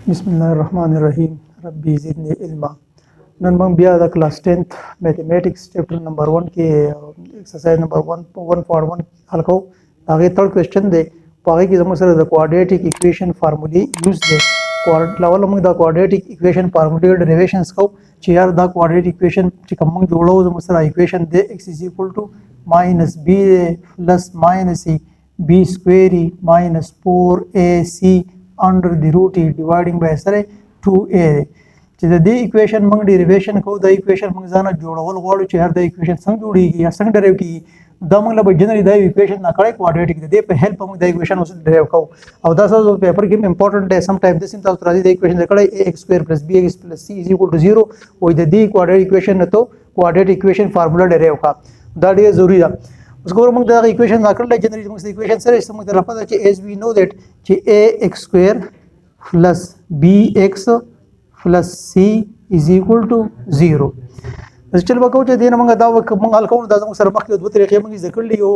بسم الله الرحمن الرحيم ربي زدني علما نن موږ بیا د کلاس 10th میتھمیټکس چپټر نمبر 1 کې ایکسرسایز نمبر 1.1 حل کوو. هغه تھرد کوېسچن دی. په هغه کې زموږ سره د کوادریټک ایکویشن فارمولې یوز دی. لاول موږ د کوادریټک ایکویشن فارمولې ډیریویشنز کوو چې یار دا کوادریټک ایکویشن چې کوم موږ جوړو زموږ سره ایکویشن دی x = -b plus -c b square minus 4ac under the root dividing by 2a. چې د دې ایکویشن موږ ډیریویشن کوو. د ایکویشن موږ ځان جوړول غواړو چې هر د ایکویشن څنګه جوړیږي یا څنګه ډرایو کیږي. دا موږ له جنرالي د ایکویشن نه کړی کوادریټک د دې په هیلپ موږ د ایکویشن اوس ډرایو کوو. او دا څه پیپر کې امپورټنت دی. سم ټایم د سیم تاسو راځي د ایکویشن کړی ax² + bx + c = 0 او د دې کوادریټک ایکویشن نه ته کوادریټک ایکویشن فارمولا ډرایو کا. دا ډیر ضروری ده. اوس ګورو موږ دا ایکویشن راکړل جنرالي موږ د ایکویشن سره موږ ته راپته چې as we know that چې ax² plus bx plus c is equal to 0. چل وکړو چې دینه موږ دا موږ حل کوو. دا موږ سره مخکې دوه طریقې موږ ذکر کړلې. یو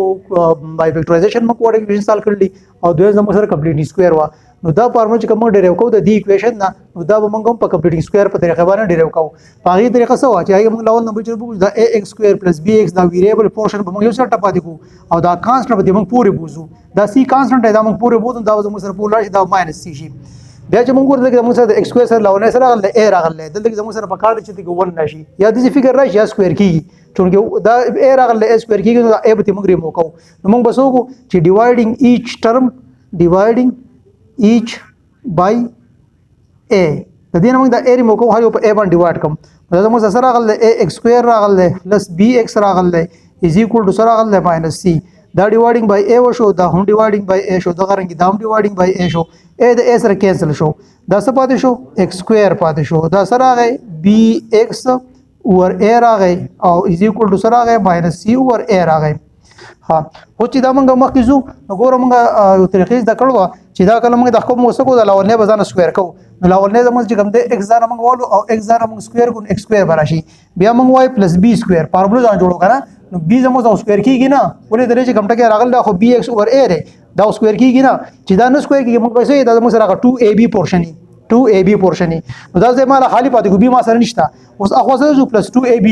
بای فیکټرایزیشن موږ کوډ ایکویشن سال کړلې او دویم موږ سره کمپلیټ سکوير وا. نو دا فارمولا چې کوم ډیرایو کوو د دې ایکویشن نه نو دا به موږ هم په کمپلیټ سکوير په طریقه باندې ډیرایو کوو. په هغه طریقه څه وا چې هغه موږ لاول نمبر چې دا ax² + bx دا ویریبل پورشن به موږ یو سره ټاپا دي کو او دا کانسټنټ به موږ پوره بوزو. دا c کانسټنټ دا موږ پوره بوزو. دا موږ سره پوره راشي دا -c شي. بیا چې موږ ورته موږ سره د x² سره لاونه سره غل a راغله دلته موږ سره په کار دي چې د 1 راشي یا د فګر راشي یا سکوير کیږي. چونکه دا a راغله a سکوير کیږي نو دا a به موږ ریمو کوو. نو موږ بس وکړو چې ډیوایډینګ ایچ by a د دې نه موږ دا a ریمو کوو. هر یو په a باندې ډیوایډ کوم. دا موږ سره راغله ax² راغله + bx راغله = سره راغله -c. دا ډیوایډینګ بای a وشو. دا هم ډیوایډینګ بای a شو. دا غرنګ دا هم ډیوایډینګ بای a شو. a د a سره کینسل شو. دا څه پاتې شو x² پاتې شو. دا سره راغی bx اور a راغی او = سره راغی -c اور a راغی. ها خو چې دا موږ مخکې زو نو ګوره موږ یو طریقې د کړو چې دا کله موږ د کوم وسکو د لاولنې بزانه سکوير کوو. نو لاولنې زموږ چې کوم د x ځانه موږ والو او x ځانه موږ سکوير کو x² براشي. بیا موږ y + b² فارمولا ځان جوړو کنه. نو b زموږ او سکوير کیږي نه ولې درې چې کوم ټکی راغله خو bx اور a دی دا سکوير کیږي نه. چې دا نه سکوير کیږي موږ پیسې دا موږ سره 2ab پورشن نو دا زه مال خالی پاتې کو b ما سره نشته. اوس اخو سره جو +2ab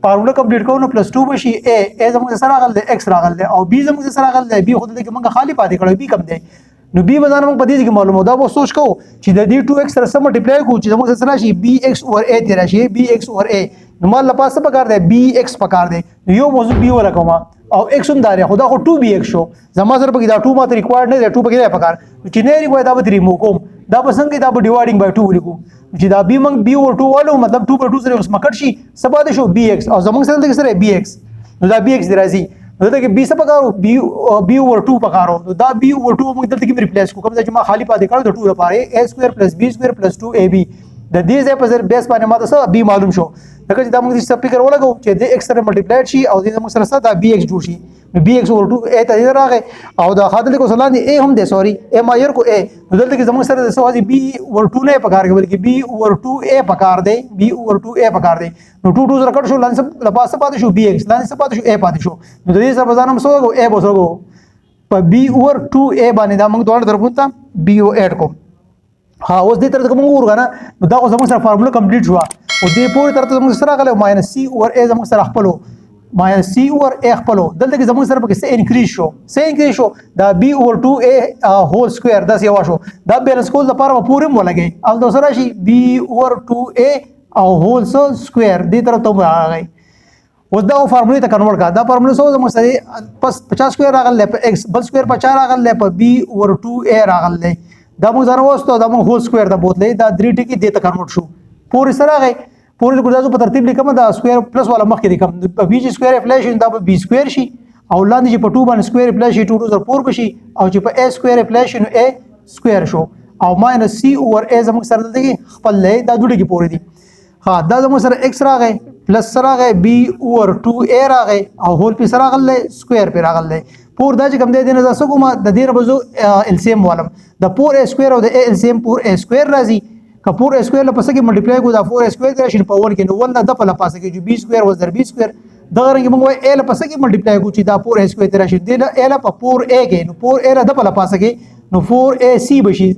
فارمولا کمپلیټ کوو نو +2 بشي a زموږ سره راغله x راغله او b زموږ سره راغله b خو دې موږ خالی پاتې کړو b کم دی. نو b بزانه موږ په دې کې معلومه دا به سوچ کوو چې د دې 2x سره سم ملټیپلای کوو چې زموږ سره راشي bx اور a تیر راشي bx اور a. نو مال لپاره څه پکار دی bx پکار دی. یو موضوع b ولا کومه او x هم داري خدا خو 2bx شو. زما سره پکې دا 2 ماته ریکوایرډ نه دی 2 پکې نه پکار چې نه ریکوایرډ دا به ریمو کوم. دا به څنګه دا به ډیوایډینګ بای 2 ولیکو چې دا b موږ b اور 2 والو مطلب 2 + 2 سره اوس مکړ شي سبا د شو bx او زموږ سره د سره bx. نو دا bx دی راځي نو دا کې b څه پکارو b اور 2 پکارو. نو دا b اور 2 موږ دلته کې ریپلیس کوو کوم چې ما خالی پاتې کړو د 2 لپاره a² + b² + 2ab. د دې ځای په ځای بیس باندې ماته څه b معلوم شو. لکه چې دا موږ د سپیکر ولګو چې د x سره ملټیپلای شي او د موږ سره څه دا bx جوړ شي. نو bx اور 2 a ته راغی او دا خاطر کو سلام a هم دی سوري a مایر کو a. نو دلته کې زموږ سره د سوازي b اور 2 نه پکار کې بلکې b اور 2a پکار دی b اور 2a پکار دی. نو 2 سره کټ شو لانس لپاسه پاتې شو bx لانس پاتې شو a پاتې شو. نو د دې سره بزانم سوګو a بوسوګو په b اور 2a باندې دا موږ دوه درپون ته b او اډ کوم. ها اوس دې تر څنګه موږ ورغنه نو دا زموږ سره فارمولا کمپلیټ شو. او دې پورې تر څنګه موږ سره غله -c اور a زموږ سره خپلو -c اور a خپلو. دلته کې زموږ سره پکې څه انکریز شو دا b اور 2a هول سکوير دا یو شو. دا بیلنس کول د پاره پورې مولګي او د سره شي b اور 2a او هول سکوير دې طرف ته راغی. اوس دا فارمولا ته کنورټ کا. دا فارمولا سو زموږ سره پس 50 سکوير راغله په x بل سکوير په 4 راغله په b اور 2a راغله. دا موږ زره وستو دا موږ هول سکوير دا بوتلې دا 3 ټکی دې ته کنورټ شو. پورې سره راغی پورې ګردازو په ترتیب لیکم دا سکوير پلس والا مخکې لیکم په b سکوير افلیشن دا به b سکوير شي او لاندې چې په 2 باندې سکوير افلیشن 2 + 4 بشي او چې په a سکوير افلیشن a سکوير شو او -c اور a زموږ سره دغه خپل لې دا دوه کې پورې دي. ها دا زموږ سره x راغی پلس سره راغی b اور 2a راغی او هول په سره راغله سکوير په راغله. پور دا چې کوم دی نه زاسو کومه د دې ربزو السیم والم د 4a سکوير او د a السیم 4a سکوير راځي. کپور سکوير لپاره کې ملټیپلای کو دا 4 سکوير راشي په 1 کې نو 1 د په لپاره کې جو b سکوير وزر b سکوير دا رنګ موږ a لپاره کې ملټیپلای کو چې دا 4 سکوير راشي د a لپاره 4a کې نو 4a د په لپاره کې نو 4ac بشي.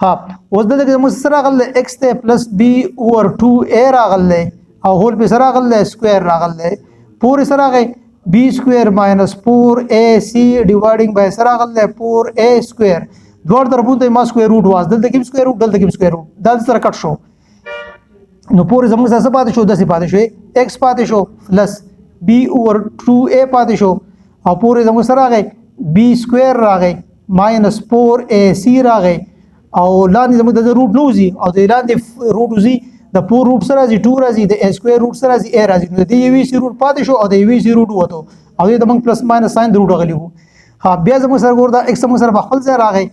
ها اوس دلته موږ سره راغله x ته پلس b اوور 2a راغله او هول په سره راغله سکوير راغله پورې سره راغی b سکوير ماینس 4ac ډیوایډینګ بای سره راغله 4a سکوير دوه طرفونو ته ما سکوير روټ واس دلته کوم سکوير روټ دلته کوم سکوير روټ دا سره کټ شو نو پورې زموږ سره پاتې شو داسې پاتې شو x پاتې شو پلس b اوور 2a پاتې شو او پورې زموږ سره راغی b سکوير راغی ماینس 4ac راغی او لاندې زموږ د روټ نوزي او د لاندې روټ وزي د 4 روټ سره راځي 2 راځي د a سکوير روټ سره راځي a راځي نو د یوې سی روټ پاتې شو او د یوې سی روټ وته او د موږ پلس ماینس ساين د روټ غلی وو ها بیا زموږ سره ګور دا x زموږ سره په خپل ځای راغی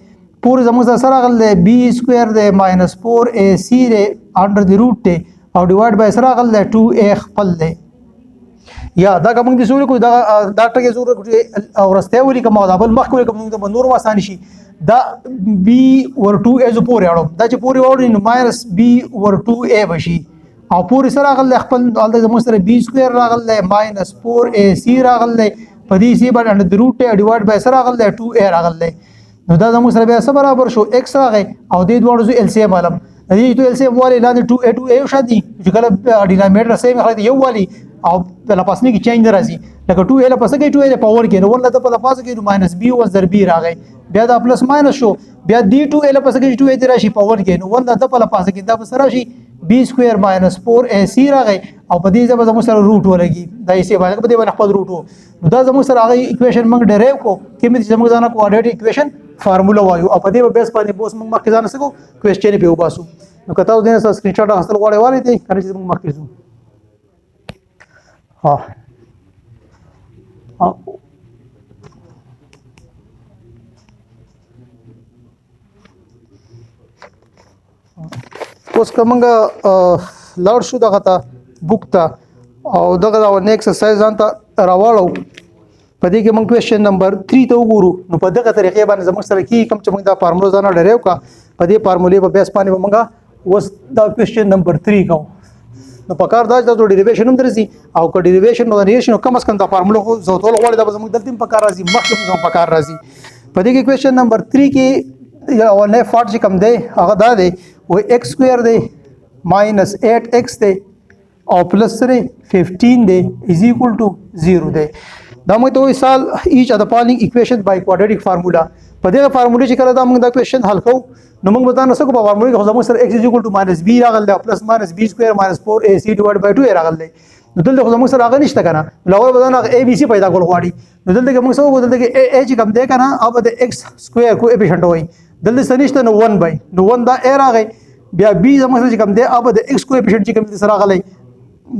پورې زموږ سره راغله b سکوير د ماینس 4ac د انډر د روټ ته او ډیوایډ بای سره راغله 2a خپل دی یا دا کوم دي سوري کوي دا ټکي زور او رسته ولي کوم دا بل مخ کوي کوم د نور واسانه شي دا b ور 2a ز پورې اړو دا چې پورې وړي نو ماینس b ور 2a بشي او پورې سره راغله خپل د زموږ سره b سکوير راغله ماینس 4ac راغله په دې سی باندې د روټ ته ډیوایډ بای سره راغله 2a راغله نو دا زموږ سره بیا سره برابر شو x راغی او دې دوه ز LCM علم دې ته LCM والی لاندې 2a یو شادي چې کله ډینامینیټر سیم خلک یو والی او په لپاسنی کې چینج راځي لکه 2a لپاسه کې 2a په پاور کې نو ورله په لپاسه کې ماینس b وزر b راغی بیا دا پلس ماینس شو بیا d 2a لپاسه کې 2a راشي پاور کې نو ورله په لپاسه کې دا سره شي b سکوير ماینس 4ac راغی او په دې ځای زموږ سره روټ ولګي دا یې سی باندې په دې باندې خپل روټ وو نو دا زموږ سره هغه ایکویشن موږ ډیرایو کو کې زموږ ځانه کوارډینیټ ایکویشن فارمولا وایو او په دې بیس باندې بوس موږ مخکې ځان سکو کوېسچن په وباسو نو کته اوس دې سره سکرین شاټ حاصل غواړي والي دي کنه چې موږ مخکې ځو ها اوس کومه لاړ شو دغه ته بوک ته او دغه دا ون ایکسرسایز ځان ته راوړو په دې کې موږ کوېسچن نمبر 3 ته وګورو نو په دغه طریقې باندې زموږ سره کې کوم چې موږ دا فارمولا ځان ډریو کا په دې فارمولې په بیس باندې موږ اوس دا کوېسچن نمبر 3 کوو نو په کار دا چې د ډیریویشن هم درځي او که ډیریویشن نو ریلیشن کم از کم د فارمولا خو زوتول غواړي دا زموږ دلته په کار راځي مخکې هم په کار راځي په دې کې کوېسچن نمبر 3 کې یو نه فارټ چې کم دی هغه دا دی و x سکوير دی ماینس 8x دی او پلس 15 دی از ایکوال ټو 0 دی دا موږ ته مثال ایچ اف د فالوینګ ایکویشن بای کوادریټک فارمولا په دې فارمولا چې کله دا موږ دا کوېسچن حل کوو نو موږ به تاسو کو په فارمولا کې زموږ سره x از ایکوال ټو ماینس b راغلی او پلس ماینس b سکوير ماینس 4ac ډیوایډ بای 2 راغلی نو دلته خو زموږ سره هغه نشته کنه لوړ بدن هغه a b c پیدا کول غواړي نو دلته کې موږ څه وکړو دلته کې a چې کم دی کنه او د x سکوير کوېفیشنټ وای دلته سنشته نو 1 بای نو 1 دا a راغی بیا b زموږ سره چې کم دی او د x کوېفیشنټ چې کم دی سره راغلی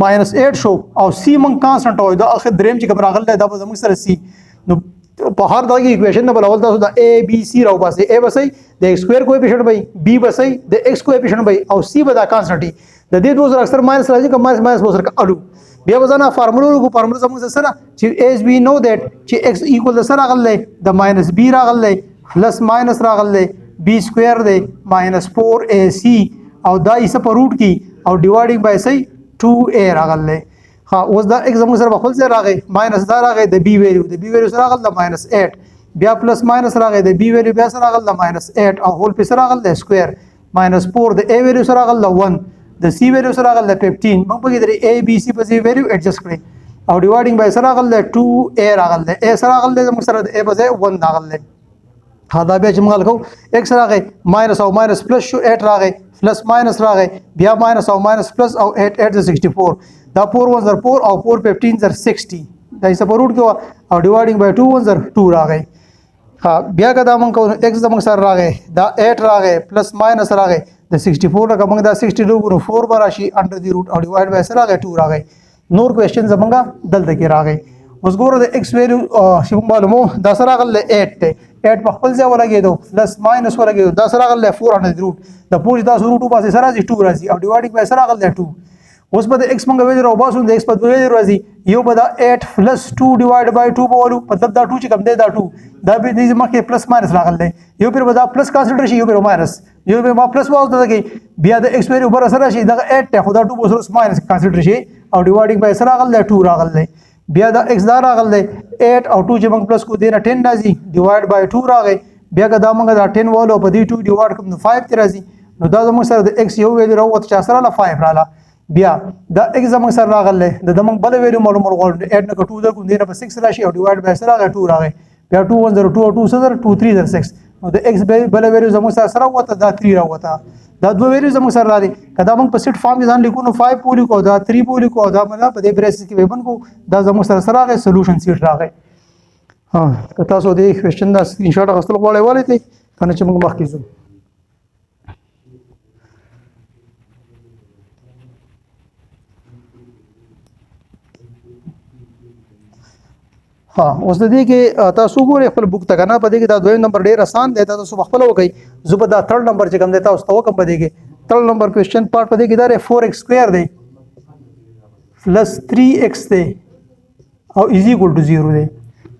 ماینس 8 شو او c موږ کانسټنټ وای دا اخر دریم چې کم راغلی دا زموږ سره c نو په هر دغه ایکویشن نه بل اول تاسو د a b c راو باسي a بسې د x سکوير کوېفیشنټ وای b بسې د x کوېفیشنټ وای او c به دا کانسټنټ د دې دوه سره اکثر ماینس راځي که ماینس ماینس سره اډو بیا وزنه فارمولا کو فارمولا زموږ سره چې as we know that چې x equal سره راغلی د ماینس b راغلی پلس ماینس راغلی b سکوير دی ماینس 4ac او دا یې په روټ کې او ډیوایډینګ بای سي 2a راغلی ها اوس دا x زموږ سره خپل ځای راغی ماینس دا راغی د b ویلیو سره راغلی د ماینس 8 بیا پلس ماینس راغی د b ویلیو بیا سره راغلی د ماینس 8 او هول په سره راغلی د سکوير ماینس 4 د a ویلیو سره راغلی د 1 د c ویلیو سره راغلی د 15 موږ په کې د a b c په ځای ویلیو ایڈجسټ کړی او ډیوایډینګ بای سره راغلی د 2a راغلی د a سره راغلی زموږ سره د a په ځای 1 راغلی ها دا بیا چې موږ لګو x راغی ماینس او ماینس پلس شو 8 راغی پلس ماینس راغی بیا ماینس او ماینس پلس او 8 64 دا 4 1 4 او 4 15 60 دا یې په روټ کې او ډیوایډینګ بای 2 1 2 راغی ها بیا کدا موږ x زموږ سره راغی دا 8 راغی پلس ماینس راغی د 64 لکه موږ دا 60 لګو 4 براشي انډر دی روټ او ډیوایډ بای سره راغی 2 راغی نور کوېسچن زموږ دلته کې راغی اوس ګوره د x ویلیو چې موږ معلومو دا سره راغلی 8 ته 8 په خپل ځای ولګېدو پلس ماینس ولګېدو دا سره راغلی 400 روټ د پوج تاسو روټ وباسئ سره راځي 2 راځي او ډیوایډینګ بای سره راغلی 2 اوس به د x موږ ویلیو راوباسو د x په ویلیو راځي یو به دا 8 پلس 2 ډیوایډ بای 2 بولو مطلب دا 2 چې کم دی دا 2 دا به دې مخکې پلس ماینس راغلی یو پیر به دا پلس کانسیډر شي یو پیر ماینس یو به ما پلس واوسته کې بیا د x ویلیو بر سره شي دا 8 ته خدا 2 سره ماینس کانسیډر شي او ډیوایډینګ بای سره راغلی 2 راغلی بیا دا x دا راغلی 8 او 2 چې موږ پلس کو دینه 10 راځي ډیوایډ بای 2 راغی بیا که دا موږ دا 10 والو په دې 2 ډیوایډ کوم نو 5 ته راځي نو دا زموږ سره د x یو ویلیو راووت چې سره له 5 رااله بیا دا x زموږ سره راغله د موږ بل ویلیو معلومول غواړو 8 نه 2 د کوم دی نه په 6 راشي او ډیوایډ بای سره راغی 2 راغی بیا 2 1 0 2 2 0 2 3 0 6 نو د x بل ویلیو زموږ سره وته دا 3 راوته دا دوه ویلیو زموږ سره راځي کدا موږ په سیټ فارم کې ځان لیکو نو 5 پولی کو دا 3 پولی کو دا موږ په دې بریسز کې وبن کو دا زموږ سره راغی سولوشن سیټ راغی ها که تاسو دې کوېسچن دا سکرین شاټ غوښتل غواړئ ولې کنه چې موږ مخکې ځو ها اوس د دې کې تاسو ګورئ خپل بوک ته کنه په دې کې دا دویم نمبر ډیر آسان دی تاسو خپل وکړئ زه به دا تھرډ نمبر چې کوم دی تاسو ته وکم په دې کې تھرډ نمبر کوېسچن پارت په دې کې دا 4x سکوير دی پلس 3x دی او از ایکوال ټو 0 دی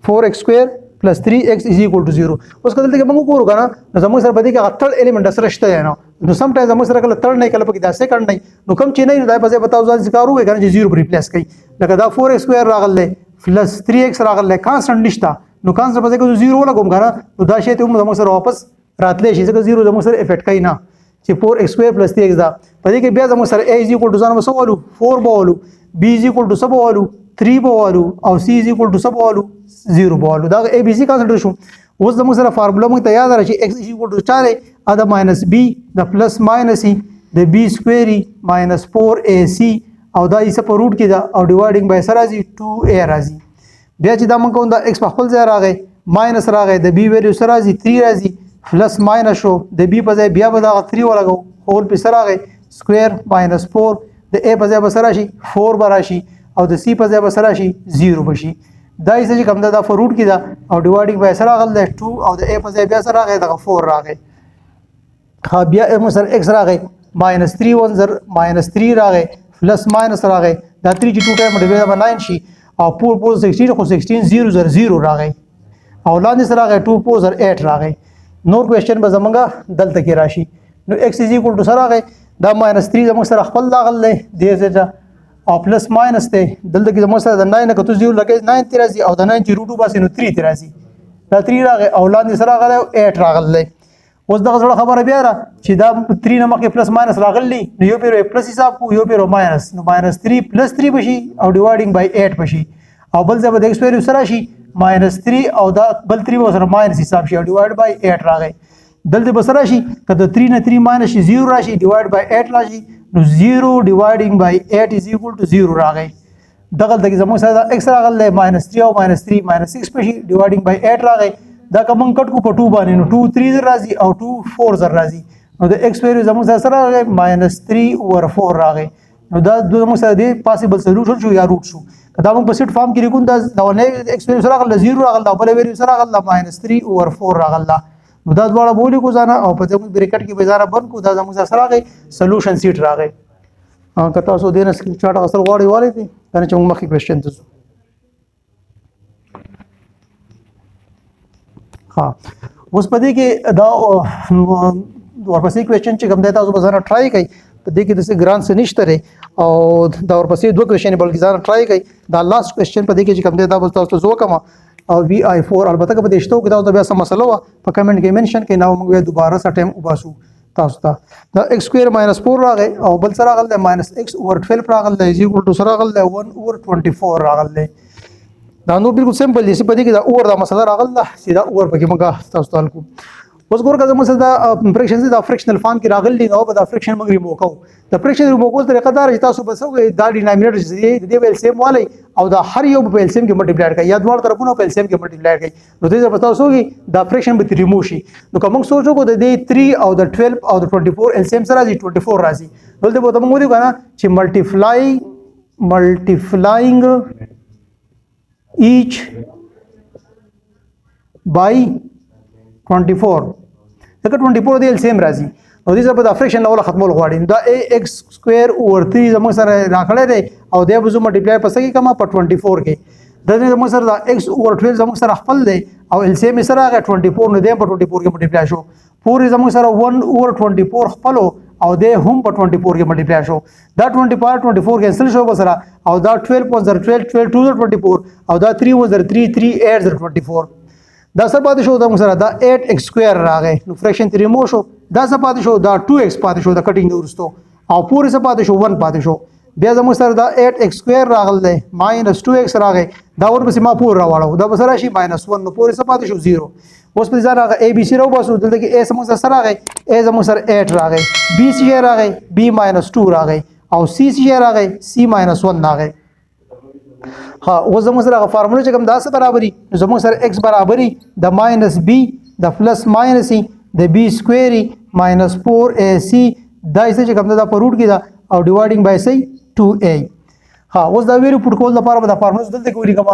4x سکوير plus 3x is equal to 0 اوس کله چې موږ ګورو کنه نو زموږ سره په دې کې تھرډ الیمنٹ سره شته دی نو سم ټایم زموږ سره کله تھرډ نه کله پکې دا سیکنډ نه نو کوم چې نه دا په ځای بتاو ځان ذکر وکړي کنه چې 0 پر ریپلیس کړي لکه دا 4x سکوير راغله پلس 3x راغله کانسټنټ نشته نو کانسټنټ په ځای کې 0 لګوم کنه نو دا شی ته زموږ سره واپس راتلې شي ځکه 0 زموږ سره افیکټ کوي نه چې 4x سکوير پلس 3x دا په دې کې بیا زموږ سره a is equal to ځان وسولو 4 بولو b is equal to سب والو 3 بولو او c is equal to سب والو 0 بولو دا a b c کانسټنټ شو اوس زموږ سره فارمولا موږ ته یاد راځي x is equal to 4 ا د ماینس b د پلس ماینس د b سکوير ماینس 4ac او دا یې په روټ کې دا او ډیوایډینګ بای سره راځي 2a راځي بیا چې دا موږ کوم دا x په خپل ځای راغی ماینس راغی د b ویلیو سره راځي 3 راځي پلس ماینس شو د b په ځای بیا به دا 3 ولګو هول په سره راغی سکوير ماینس 4 د a په ځای به سره شي 4 به راشي او د c په ځای به سره شي 0 بشي دا یې چې کوم دا په روټ کې دا او ډیوایډینګ بای سره راغله 2 او د a په ځای بیا سره راغی دا 4 راغی ها بیا موږ سره x راغی ماینس 3 1 0 ماینس 3 راغی پلس ماینس راغی دا 3 چې 2 ټایم ډیوایډ به 9 شي او پور 16 خو 16 0 0 0 راغی او لاندې سره راغی 2 4 0 8 راغی نور کوېسچن به زمونږه دلته کې راشي نو x is equal to سره راغی دا ماینس 3 زموږ سره خپل راغلی دې ځای او پلس ماینس دی دلته کې زموږ سره د 9 نه کتو 0 لګي 9 تی راځي او د 9 چې روټ وباسي نو 3 تی راځي دا 3 راغی او لاندې سره راغلی 8 راغلی اوس دغه ځړه خبره بیا را چې دا 3 نه مخکې پلس ماینس راغلی نو یو پیرو پلس حساب کو یو پیرو ماینس نو ماینس 3 پلس 3 بشي او ډیوایډینګ بای 8 بشي او بل ځای به د x ویلیو سره شي ماینس 3 او دا بل 3 به سره ماینس حساب شي او ډیوایډ بای 8 راغی دلته به سره شي کله 3 نه 3 ماینس شي 0 راشي ډیوایډ بای 8 راشي نو 0 dividing by 8 is equal to 0 راغی دغه دغه زموږ سره x راغله ماینس 3 او ماینس 3 ماینس 6 پشي dividing by 8 راغی دا کوم کټ کو په 2 باندې نو 2 3 راځي او 2 4 راځي نو د x ویلیو زموږ سره راغی ماینس 3 اوور 4 راغی نو دا زموږ سره دی پاسبل سولوشن شو یا روټ شو دا موږ په سیټ فارم کې لیکون دا نه x ویلیو سره راغله 0 راغله بل ویلیو سره راغله ماینس 3 اوور 4 راغله نو دا دواړه بولی کو ځانه او په دې بریکټ کې به ځانه بند کو دا زموږ سره راغی سولوشن سیټ راغی که تاسو دې نه سکرین شاټ اخیستل غواړئ والئ دي کنه چې موږ مخکې کوېسچن ته ځو ها اوس په دې کې دا ورپسې کوېسچن چې کوم دی تاسو به ځان ټرای کړئ په دې کې داسې ګران څه نشته دی او دا ورپسې دوه کوېسچن بلکې ځان ټرای کړئ دا لاست کوېسچن په دې کې چې کوم دی دا به تاسو ته زه وکړم او VI4 البته که په دې شته کې دا بیا څه مسله وه په کمنټ کې منشن کړئ نو موږ بیا دوباره څه ټایم وباسو تاسو ته دا x سکوير ماینس 4 راغی او بل سره راغلی ماینس x اوور 12 راغلی از ایکوال ټو سره راغلی 1 اوور 24 راغلی دا نو بالکل سمپل دی په دې کې دا اوور دا مسله راغله سیدا اوور پکې موږ تاسو ته کو اوس ګور کله موږ دا فریکشن دا فریکشنل فارم کې راغلی نو په دا فریکشن موږ ریموو کوو د فریکشن ریموو کول طریقه دا چې تاسو بس دا ډینامینیټر چې د دې ویل سیم والی او دا هر یو په LCM کې ملټیپلای کړئ یا دوه طرفونو په LCM کې ملټیپلای کړئ نو دې په تاسو کې دا فریکشن به ریموو شي نو کوم سوچو کو د دې 3 او د 12 او د 24 LCM سره راځي 24 راځي دلته به موږ وایو کنه چې ملټیپلایینګ each by 24 دغه 24 د LCM راځي نو دې په فریکشن ډول ختمول غواړي دا ax سکوير اوور 3 زموږ سره راکړی دی او د به زو ملټیپلای پسې کې کما په 24 کې د دې زموږ سره دا x اوور 12 زموږ سره خپل دی او LCM سره هغه 24 نو د په 24 کې ملټیپلای شو پورې زموږ سره 1 اوور 24 خپل او د هم په 24 کې ملټیپلای شو دا 24 کینسل شو بسره او دا 12 12 12 2 24 او دا 3 3 3 8 24 دا څه پاتې شو دا موږ سره دا 8x سکوير راغی نو فریکشن ترې مو شو دا څه پاتې شو دا 2x پاتې شو دا کټینګ ورستو او پورې څه پاتې شو 1 پاتې شو بیا زموږ سره دا 8x سکوير راغل دی ماینس 2x راغی دا ورپسې ما پور راوړو دا به سره شي -1 نو پورې څه پاتې شو 0 اوس په ځان هغه a b c راو باسو دلته کې a زموږ سره راغی a زموږ سره 8 راغی b څه راغی b -2 راغی او c څه راغی c -1 راغی ها اوس زموږ سره فارموله چې کوم دا څه برابرۍ زموږ سره x برابرۍ د -b د پلس ماینس د b سکوير -4ac دا چې کوم دا په روټ کې دا او ډیوایډینګ بای سي 2a ها اوس دا ویلو پټ کول لپاره د فارموله دلته کې ولیکم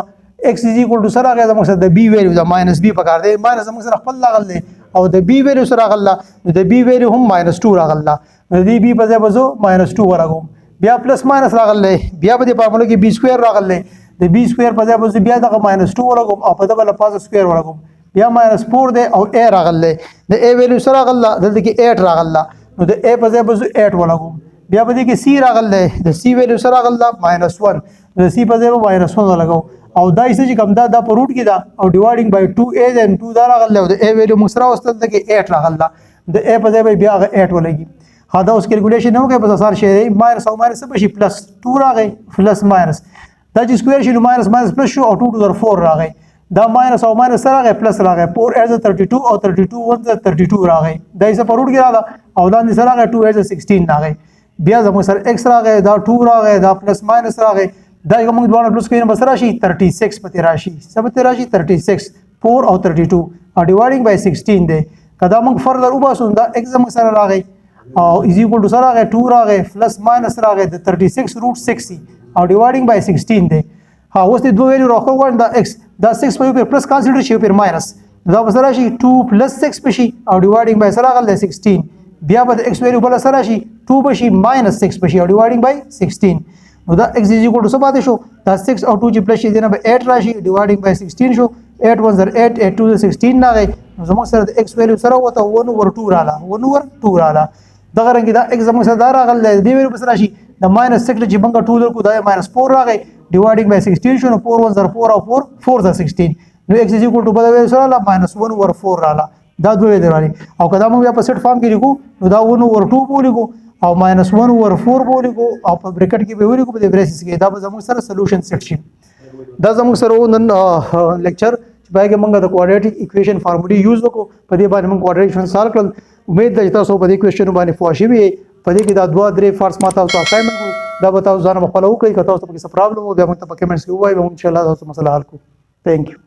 x = سره هغه زموږ سره د b ویلو د -b په کار دی ماینس زموږ سره خپل لاغل دی او د b ویلو سره غلا نو د b ویلو هم -2 راغلا نو د b په ځای بزو -2 ورغوم بیا پلس ماینس راغلی بیا په دې فارموله کې b سکوير راغلی د b سکوير په ځای بزو بیا دغه -2 ورغوم او په دغه لپاره سکوير ورغوم بیا -4 دی او a راغلی د a ویلو سره غلا دلته کې 8 راغلا نو د a په ځای بزو 8 ورغوم بیا په دې کې c راغلی د c ویلو سره غلا -1 د c په ځای -1 لګاو او دا چې کوم دا په روټ کې دا او ډیوایډینګ بای 2a دین 2 دا راغلی او د a ویلو موږ سره واستل ته کې 8 راغلا د a په ځای بیا 8 ولګي دا اوس کیلکولیشن نه وکړي په اساس شي ماینس او ماینس به شي پلس 2 راغی پلس ماینس دا چې سکوير شي نو ماینس ماینس پلس شو او 2 to the 4 راغی دا ماینس او ماینس سره راغی پلس راغی 4 as 32 او 32 1 32 راغی دا یې په روټ کې راغله او دا نه سره راغی 2 as 16 راغی بیا زموږ سره x راغی دا 2 راغی دا پلس ماینس راغی دا کوم دوه پلس کین بس راشي 36 پته راشي سبته راشي 36 4 او 32 او ډیوایډینګ بای 16 دی کدا موږ فردر وباسو دا x زموږ سره راغی او = سره راغی 2 راغی پلس ماینس راغی د 36 روټ 60 او ډیوایډینګ بای 16 دی ها اوس د دوه ویلو راخو غواړم دا x دا 6 په پلس کانسیډر شي په ماینس دا به سره شي 2 + 6 پشي او ډیوایډینګ بای سره غل 16 بیا به x ویلو بل سره شي 2 پشي -6 پشي او ډیوایډینګ بای 16 نو دا x = څه پاتې شو دا 6 او 2 چې پلس شي دنه به 8 راشي ډیوایډینګ بای 16 شو 8 1 8 8 2 16 راغی نو زموږ سره د x ویلو سره وته 1/2 رااله 1/2 رااله دغه رنګ دا x زموږ سره دا راغلی دی ویلو بس راشي د -6 چې بنګه 2 کو دا -4 راغی ډیوایډینګ بای 16 شو نو 4 1 4 او 4 4 16 نو x = په ویلو سره -1/4 رااله دا دوه ویل راځي او کدا موږ په سیټ فارم کې لیکو نو دا 1/2 بولیکو او -1/4 بولیکو او په بریکټ کې به ولیکو په بریسز کې دا به زموږ سره سولوشن سیټ شي دا زموږ سره نن لیکچر چې باید موږ د کوادریټک ایکویشن فارمولې یوز وکړو په دې باندې موږ کوادریټک ایکویشن سالو کړل امید ده چې تاسو په دې کوېسچن باندې پوه شوي په دې کې دا 2-3 فرض ما تاسو اسایمنټ دا به تاسو ځان په خپل وکړئ که تاسو په کې څه پرابلم وو بیا موږ ته په کمنټس کې ووایئ به ان شاء الله تاسو مسله حل کوو ثانک یو